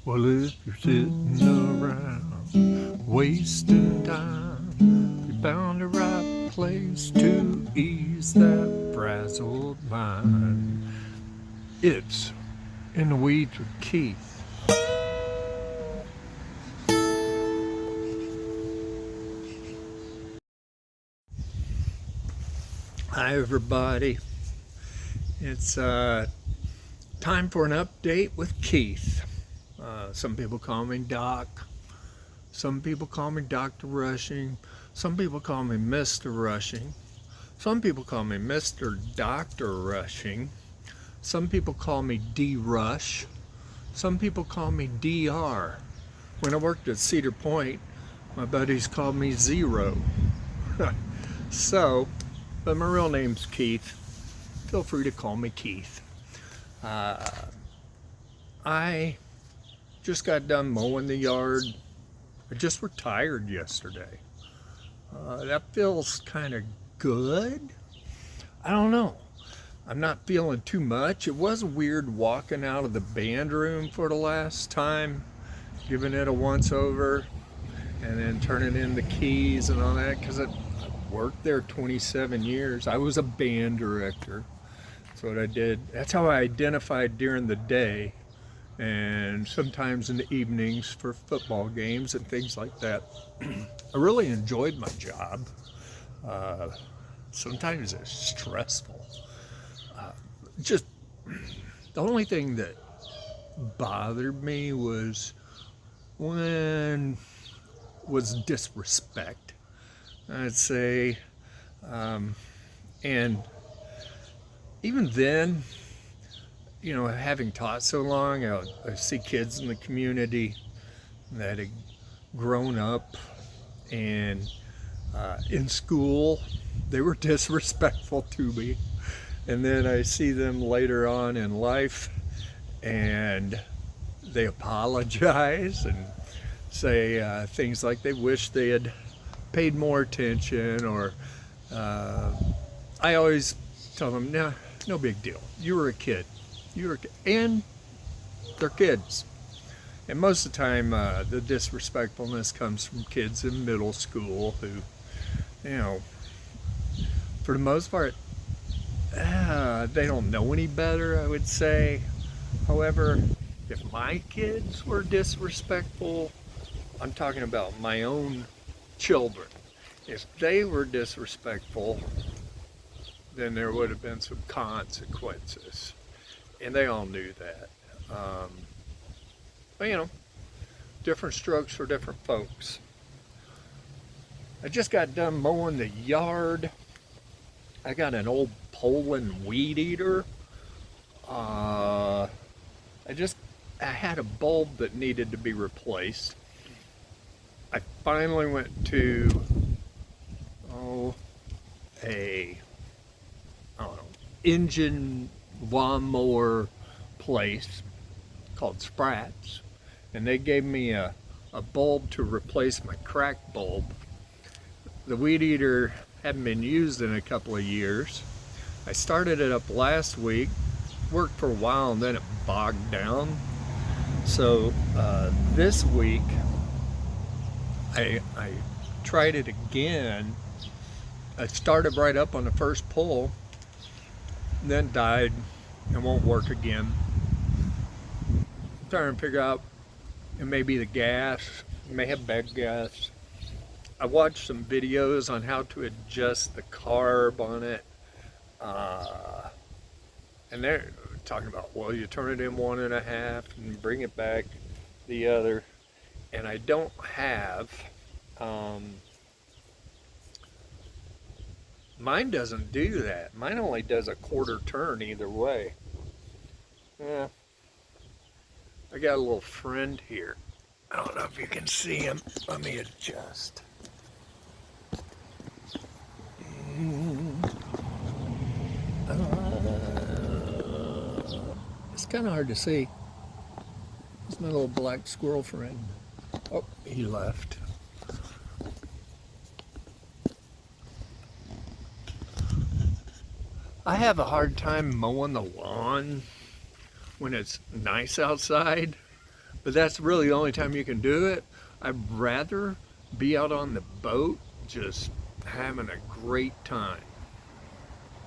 Well, if you're sitting around wasting time, you found the right place to ease that frazzled mind. It's In the Weeds with Keith. Hi, everybody. It's time for an update with Keith. Some people call me Doc. Some people call me Dr. Rushing. Some people call me Mr. Rushing. Some people call me Mr. Dr. Rushing. Some people call me D Rush. Some people call me DR. When I worked at Cedar Point, my buddies called me Zero. So, but my real name's Keith. Feel free to call me Keith. I just got done mowing the yard. I just retired yesterday. That feels kind of good. I don't know. I'm not feeling too much. It was weird walking out of the band room for the last time, giving it a once over, and then turning in the keys and all that, because I worked there 27 years. I was a band director. That's what I did. That's how I identified during the day, and sometimes in the evenings for football games and things like that. I really enjoyed my job. Sometimes it's stressful. Just the only thing that bothered me was disrespect, I'd say. And even then, having taught so long, I see kids in the community that had grown up and in school, they were disrespectful to me. And then I see them later on in life and they apologize and say things like they wish they had paid more attention, or I always tell them, no big deal. You were a kid. And they're kids. And most of the time, the disrespectfulness comes from kids in middle school who, for the most part, they don't know any better, I would say. However, if my kids were disrespectful, I'm talking about my own children. If they were disrespectful, then there would have been some consequences. And they all knew that. But different strokes for different folks. I just got done mowing the yard. I got an old Poland weed eater. I had a bulb that needed to be replaced. I finally went to a engine lawnmower place called Sprats, and they gave me a bulb to replace my cracked bulb. The weed eater hadn't been used in a couple of years. I started it up last week, worked for a while, and then it bogged down. So this week I tried it again. I started right up on the first pull, then died and won't work again. I'm trying to figure out, it may be the gas, it may have bad gas. I watched some videos on how to adjust the carb on it, and they're talking about, well, you turn it in 1.5 and bring it back the other, and I don't have, mine doesn't do that. Mine only does a quarter turn either way. Yeah, I got a little friend here. I don't know if you can see him. Let me adjust. It's kind of hard to see. It's my little black squirrel friend. Oh, he left. I have a hard time mowing the lawn when it's nice outside. but that's really the only time you can do it. I'd rather be out on the boat just having a great time.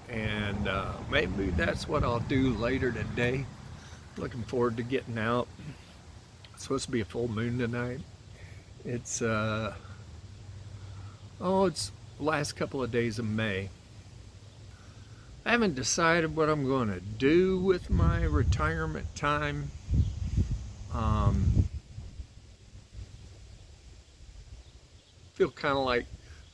And maybe that's what I'll do later today. Looking forward to getting out. It's supposed to be a full moon tonight. It's it's last couple of days of May. I haven't decided what I'm going to do with my retirement time. Feel kind of like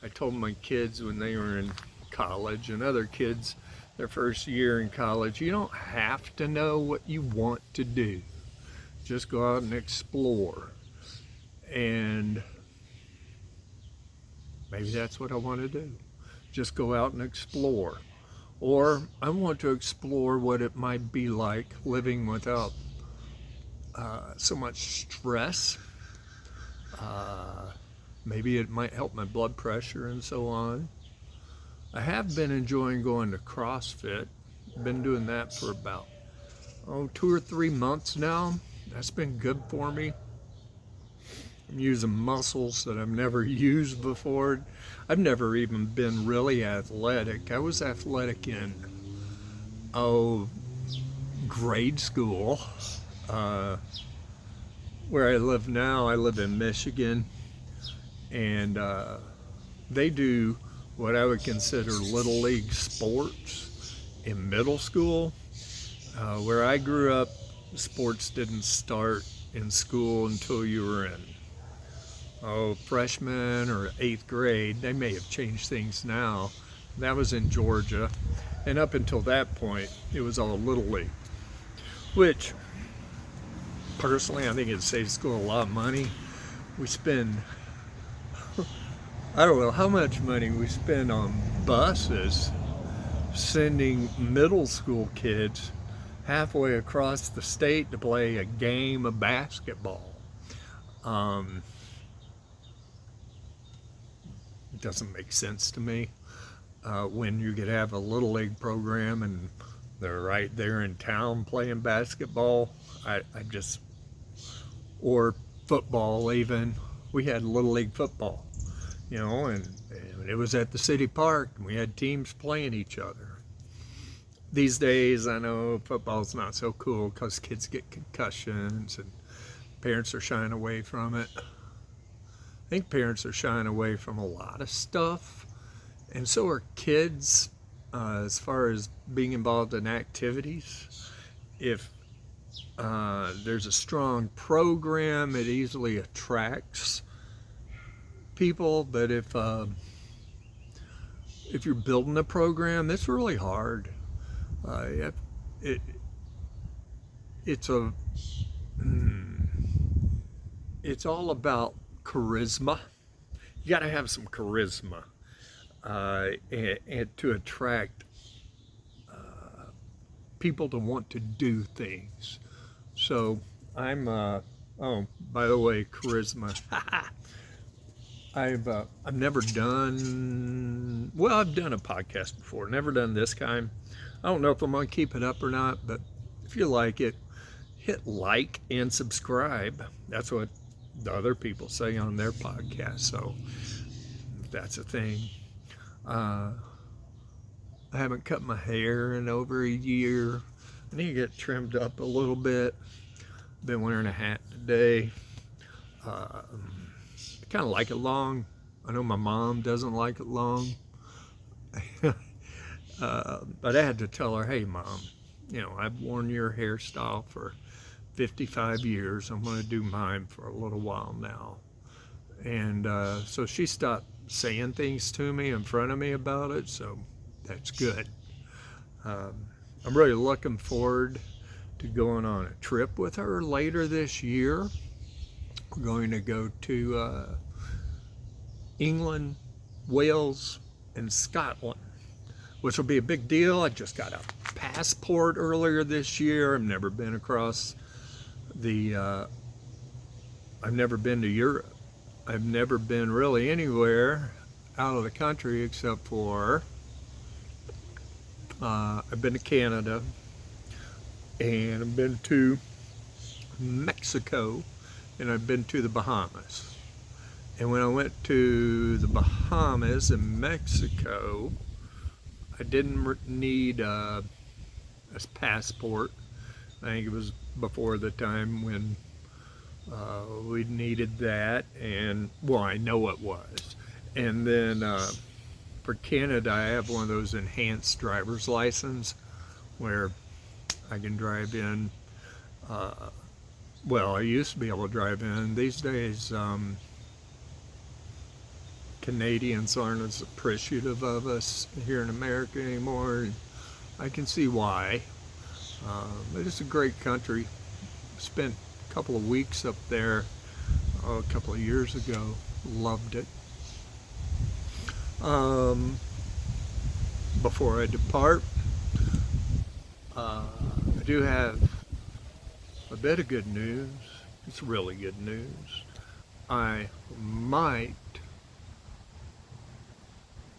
I told my kids when they were in college and other kids their first year in college, you don't have to know what you want to do. Just go out and explore. And maybe that's what I want to do. Just go out and explore. Or I want to explore what it might be like living without so much stress. Maybe it might help my blood pressure and so on. I have been enjoying going to CrossFit. Been doing that for about 2 or 3 months now. That's been good for me. I'm using muscles that I've never used before. I've never even been really athletic. I was athletic in grade school. Where I live now, I live in Michigan, and they do what I would consider little league sports in middle school. Where I grew up, sports didn't start in school until you were in freshman or 8th grade. They may have changed things now. That was in Georgia, and up until that point it was all little league, which personally I think it saves school a lot of money. We spend I don't know how much money we spend on buses sending middle school kids halfway across the state to play a game of basketball. It doesn't make sense to me when you could have a little league program and they're right there in town playing basketball. Or football even. We had little league football, and it was at the city park, and we had teams playing each other. These days, I know football's not so cool because kids get concussions and parents are shying away from it. I think parents are shying away from a lot of stuff, and so are kids as far as being involved in activities. If there's a strong program, it easily attracts people, but if you're building a program, it's really hard. It's all about charisma. You got to have some charisma and to attract people to want to do things. So I'm by the way, charisma. I've never done, well, I've done a podcast before, never done this kind. I don't know if I'm going to keep it up or not, but if you like it, hit like and subscribe. That's what the other people say on their podcast, so if that's a thing. I haven't cut my hair in over a year. I need to get trimmed up a little bit. Been wearing a hat today. I kind of like it long. I know my mom doesn't like it long. But I had to tell her, hey mom, I've worn your hairstyle for 55 years. I'm going to do mine for a little while now. And so she stopped saying things to me in front of me about it, so that's good. I'm really looking forward to going on a trip with her later this year. We're going to go to England, Wales, and Scotland, which will be a big deal. I just got a passport earlier this year. I've never been across I've never been to Europe. I've never been really anywhere out of the country except for I've been to Canada, and I've been to Mexico, and I've been to the Bahamas. And when I went to the Bahamas and Mexico, I didn't need a passport. I think it was before the time when we needed that, and well, I know it was. And then for Canada, I have one of those enhanced driver's license where I can drive in. Well, I used to be able to drive in. These days, Canadians aren't as appreciative of us here in America anymore. I can see why. But it's a great country. Spent a couple of weeks up there a couple of years ago. Loved it. Before I depart, I do have a bit of good news. It's really good news. I might,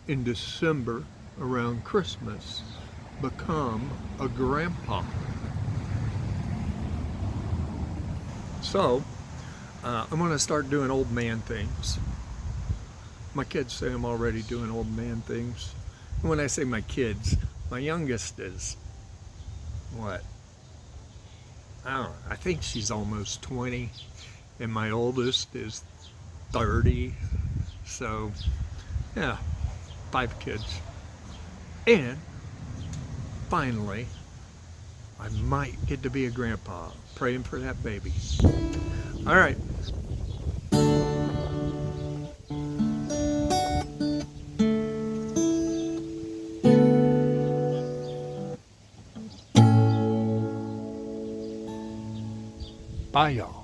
in December, around Christmas, become a grandpa. So, I'm going to start doing old man things. My kids say I'm already doing old man things. And when I say my kids, my youngest is, what? I don't know, I think she's almost 20, and my oldest is 30. So, yeah, 5 kids. And finally, I might get to be a grandpa. Praying for that baby. All right. Bye, y'all.